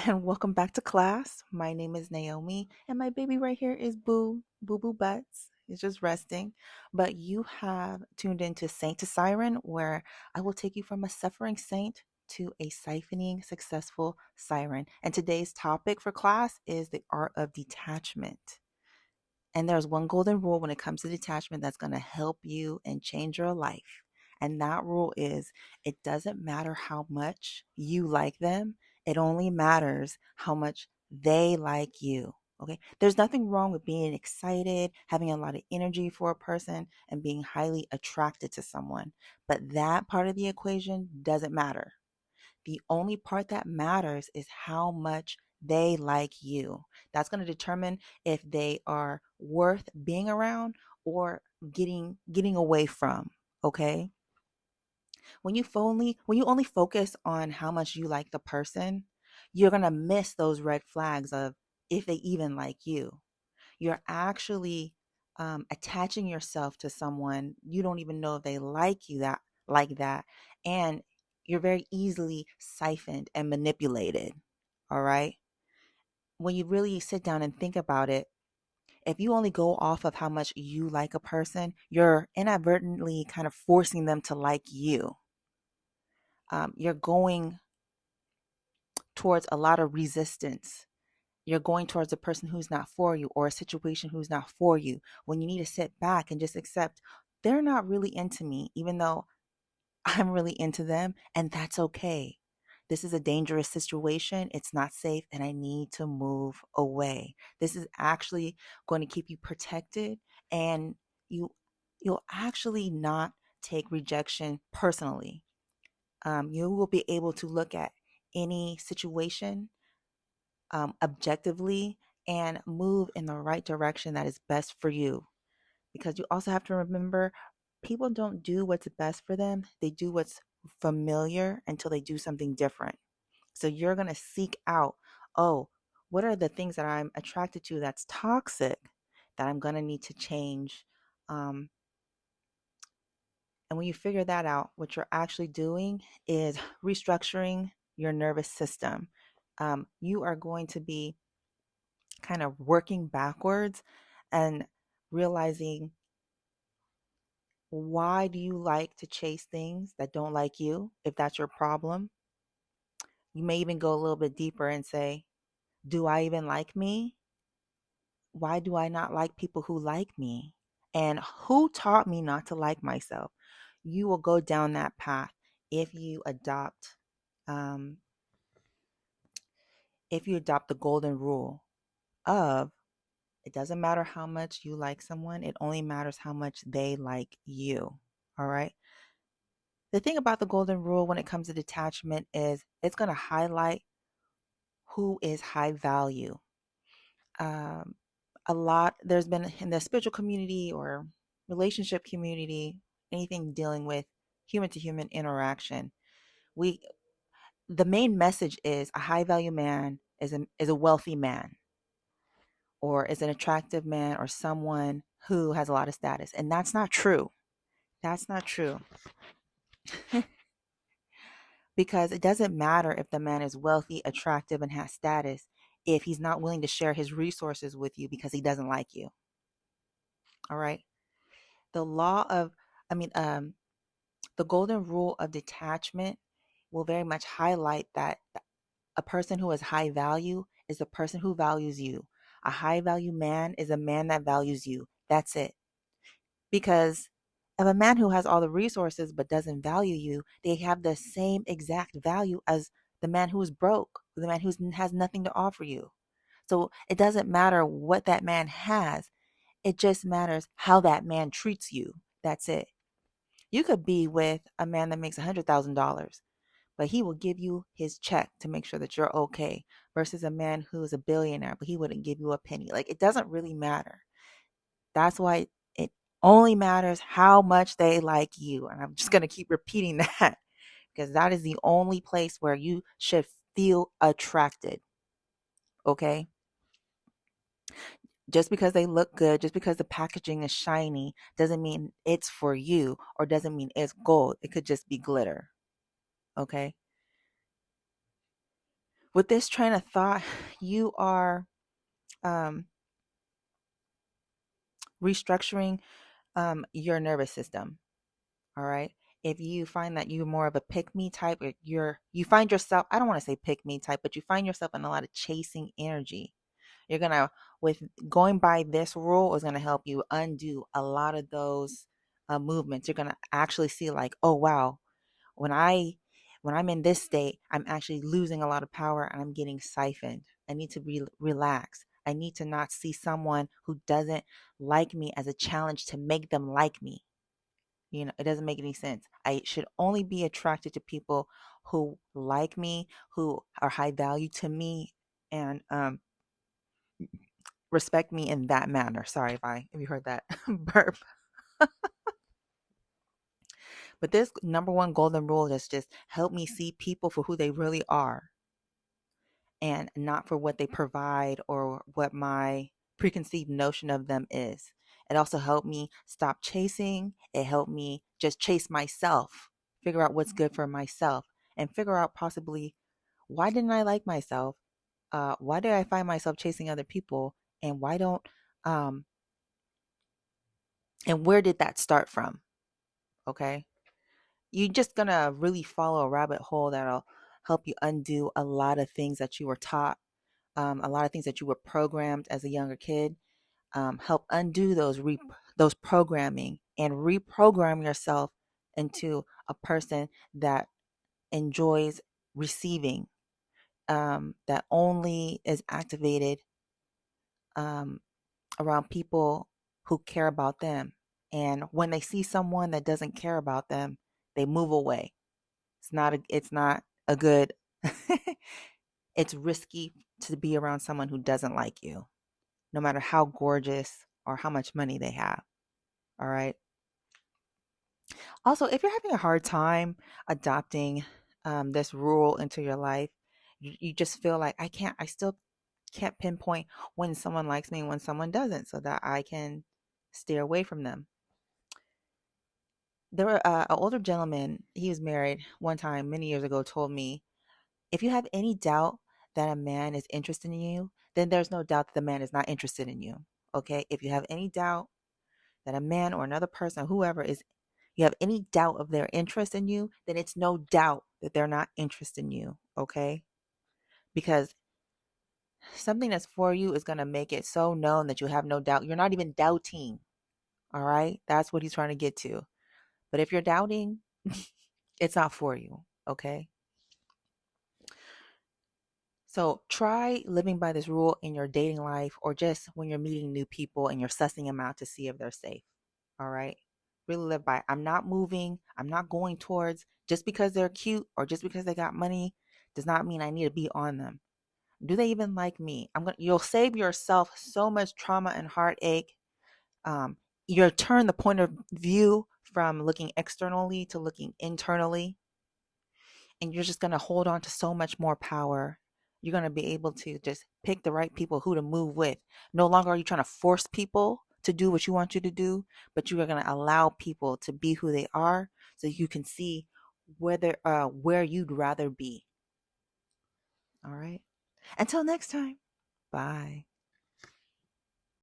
and welcome back to class. My name is Naomi, and my baby right here is Boo Boo Butts. He's just resting. But you have tuned into Saint to Siren, where I will take you from a suffering saint to a siphoning successful siren. And today's topic for class is the art of detachment. And there's one golden rule when it comes to detachment that's going to help you and change your life. And that rule is it doesn't matter how much you like them, it only matters how much they like you. Okay. There's nothing wrong with being excited, having a lot of energy for a person, and being highly attracted to someone. But that part of the equation doesn't matter. The only part that matters is how much they like you. That's going to determine if they are worth being around or getting away from, okay? When you only focus on how much you like the person, you're going to miss those red flags of if they even like you. You're actually attaching yourself to someone you don't even know if they like you that like that, and you're very easily siphoned and manipulated. All right. When you really sit down and think about it, if you only go off of how much you like a person, you're inadvertently kind of forcing them to like you. You're going towards a lot of resistance. You're going towards a person who's not for you or a situation who's not for you, when you need to sit back and just accept they're not really into me, even though I'm really into them, and that's okay. This is a dangerous situation. It's not safe, and I need to move away. This is actually going to keep you protected, and you you'll actually not take rejection personally. You will be able to look at any situation objectively and move in the right direction that is best for you. Because you also have to remember people don't do what's best for them, they do what's familiar until they do something different. So you're going to seek out, oh, what are the things that I'm attracted to that's toxic that I'm going to need to change? Um, and when you figure that out, what you're actually doing is restructuring your nervous system. You are going to be kind of working backwards and realizing, why do you like to chase things that don't like you? If that's your problem, you may even go a little bit deeper and say, do I even like me? Why do I not like people who like me? And who taught me not to like myself? You will go down that path if you adopt um, the golden rule of it doesn't matter how much you like someone, it only matters how much they like you. All right. The thing about the golden rule when it comes to detachment is it's going to highlight who is high value. Um, there's been in the spiritual community or relationship community, anything dealing with human to human interaction, we the main message is a high value man is a wealthy man, or is an attractive man, or someone who has a lot of status. And that's not true. That's not true. Because it doesn't matter if the man is wealthy, attractive, and has status if he's not willing to share his resources with you because he doesn't like you. All right. The law of, I mean, the golden rule of detachment will very much highlight that a person who is high value is a person who values you. A high value man is a man that values you. That's it. Because of a man who has all the resources but doesn't value you, they have the same exact value as the man who is broke, the man who has nothing to offer you. So it doesn't matter what that man has. It just matters how that man treats you. That's it. You could be with a man that makes $100,000, but he will give you his check to make sure that you're okay, versus a man who is a billionaire, but he wouldn't give you a penny. Like, it doesn't really matter. That's why it only matters how much they like you. And I'm just going to keep repeating that because that is the only place where you should feel attracted. Okay. Just because they look good, just because the packaging is shiny, doesn't mean it's for you, or doesn't mean it's gold. It could just be glitter. Okay. With this train of thought, you are um, restructuring your nervous system. All right. If you find that you're more of a pick me type, or you find yourself, I don't want to say pick me type, but you find yourself in a lot of chasing energy. You're gonna, with going by this rule, is gonna help you undo a lot of those movements. You're gonna actually see like, oh wow, when I'm in this state, I'm actually losing a lot of power and I'm getting siphoned. I need to relax. I need to not see someone who doesn't like me as a challenge to make them like me. It doesn't make any sense. I should only be attracted to people who like me, who are high value to me, and respect me in that manner. Sorry if you heard that burp. But this number one golden rule is just help me see people for who they really are and not for what they provide or what my preconceived notion of them is. It also helped me stop chasing. It helped me just chase myself, figure out what's good for myself, and figure out possibly why didn't I like myself? Why did I find myself chasing other people? And why don't, um, and where did that start from? Okay. You're just going to really follow a rabbit hole that'll help you undo a lot of things that you were taught, a lot of things that you were programmed as a younger kid. Help undo those programming and reprogram yourself into a person that enjoys receiving, that only is activated um, around people who care about them. And when they see someone that doesn't care about them, they move away. It's not a good it's risky to be around someone who doesn't like you, no matter how gorgeous or how much money they have. All right. Also, if you're having a hard time adopting this rule into your life, you just feel like I still can't pinpoint when someone likes me and when someone doesn't, so that I can steer away from them. There were an older gentleman, he was married one time many years ago, told me, if you have any doubt that a man is interested in you, then there's no doubt that the man is not interested in you. Okay? If you have any doubt that a man or another person, whoever is, you have any doubt of their interest in you, then it's no doubt that they're not interested in you. Okay? Because something that's for you is going to make it so known that you have no doubt. You're not even doubting. All right? That's what he's trying to get to. But if you're doubting, it's not for you. Okay? So try living by this rule in your dating life or just when you're meeting new people and you're sussing them out to see if they're safe. All right. Really live by, I'm not moving. I'm not going towards, just because they're cute or just because they got money does not mean I need to be on them. Do they even like me? You'll save yourself so much trauma and heartache. Um, you'll turn the point of view from looking externally to looking internally, and you're just going to hold on to so much more power. You're going to be able to just pick the right people who to move with. No longer are you trying to force people to do what you want you to do, but you are going to allow people to be who they are so you can see where you'd rather be. All right. Until next time. Bye.